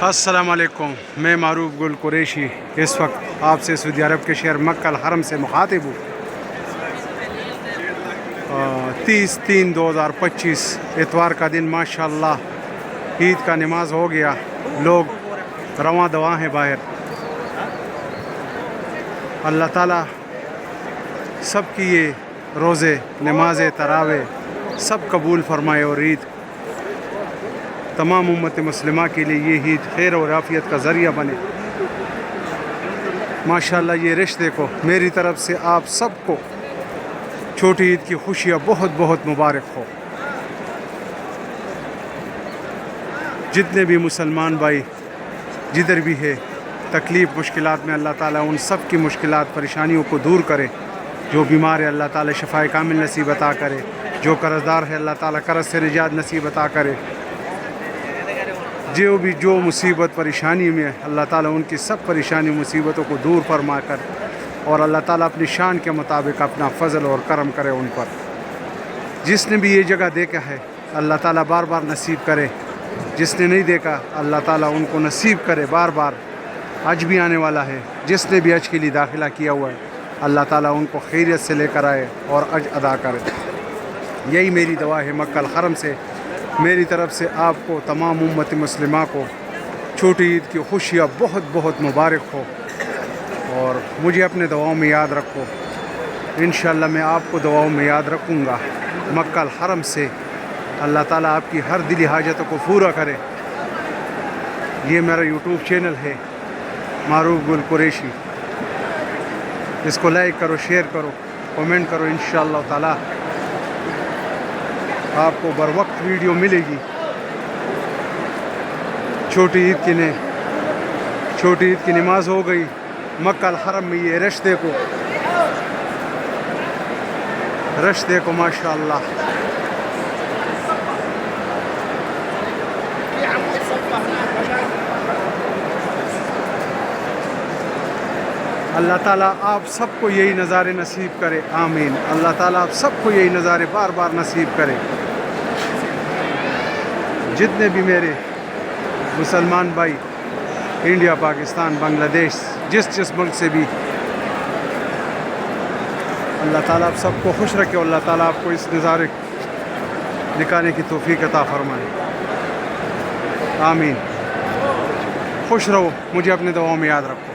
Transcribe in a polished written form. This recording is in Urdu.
السلام علیکم، میں معروف گل قریشی اس وقت آپ سے سعودی عرب کے شہر مکہ الحرم سے مخاطب ہوں۔ 30/3/2025 اتوار کا دن ماشاءاللہ عید کا نماز ہو گیا، لوگ رواں دواں ہیں باہر۔ اللہ تعالیٰ سب کی یہ روزے، نماز تراویح سب قبول فرمائے اور عید تمام امت مسلمہ کے لیے یہ عید خیر اور عافیت کا ذریعہ بنے۔ ماشاءاللہ یہ رشتے کو میری طرف سے آپ سب کو چھوٹی عید کی خوشیاں بہت بہت مبارک ہو۔ جتنے بھی مسلمان بھائی جدھر بھی ہے تکلیف مشکلات میں، اللہ تعالیٰ ان سب کی مشکلات پریشانیوں کو دور کرے۔ جو بیمار ہے اللہ تعالیٰ شفاء کامل نصیب عطا کرے، جو قرض دار ہے اللہ تعالیٰ قرض سے نجات نصیب عطا کرے، جو مصیبت پریشانی میں اللہ تعالیٰ ان کی سب پریشانی مصیبتوں کو دور فرما کر اور اللہ تعالیٰ اپنی شان کے مطابق اپنا فضل اور کرم کرے ان پر۔ جس نے بھی یہ جگہ دیکھا ہے اللہ تعالیٰ بار بار نصیب کرے، جس نے نہیں دیکھا اللہ تعالیٰ ان کو نصیب کرے بار بار۔ حج بھی آنے والا ہے، جس نے بھی حج کے لیے داخلہ کیا ہوا ہے اللہ تعالیٰ ان کو خیریت سے لے کر آئے اور حج ادا کرے۔ یہی میری دعا ہے مکہ الحرم سے، میری طرف سے آپ کو تمام امت مسلمہ کو چھوٹی عید کی خوشیاں بہت بہت مبارک ہو، اور مجھے اپنے دعاؤں میں یاد رکھو۔ انشاءاللہ میں آپ کو دعاؤں میں یاد رکھوں گا۔ مکہ الحرم سے اللہ تعالیٰ آپ کی ہر دلی حاجتوں کو پورا کرے۔ یہ میرا یوٹیوب چینل ہے معروف گل قریشی، اس کو لائک کرو، شیئر کرو، کومنٹ کرو، انشاءاللہ تعالیٰ آپ کو بر وقت ویڈیو ملے گی۔ چھوٹی عید کی نماز ہو گئی مکہ الحرم میں، یہ رش دیکھو ماشاءاللہ۔ اللہ تعالیٰ آپ سب کو یہی نظارے نصیب کرے، آمین۔ اللہ تعالیٰ آپ سب کو یہی نظارے بار بار نصیب کرے۔ جتنے بھی میرے مسلمان بھائی انڈیا، پاکستان، بنگلہ دیش، جس ملک سے بھی، اللہ تعالیٰ آپ سب کو خوش رکھے اور اللہ تعالیٰ آپ کو اس نظارے دکھانے کی توفیق عطا فرمائے، آمین۔ خوش رہو، مجھے اپنے دعاؤں میں یاد رکھو۔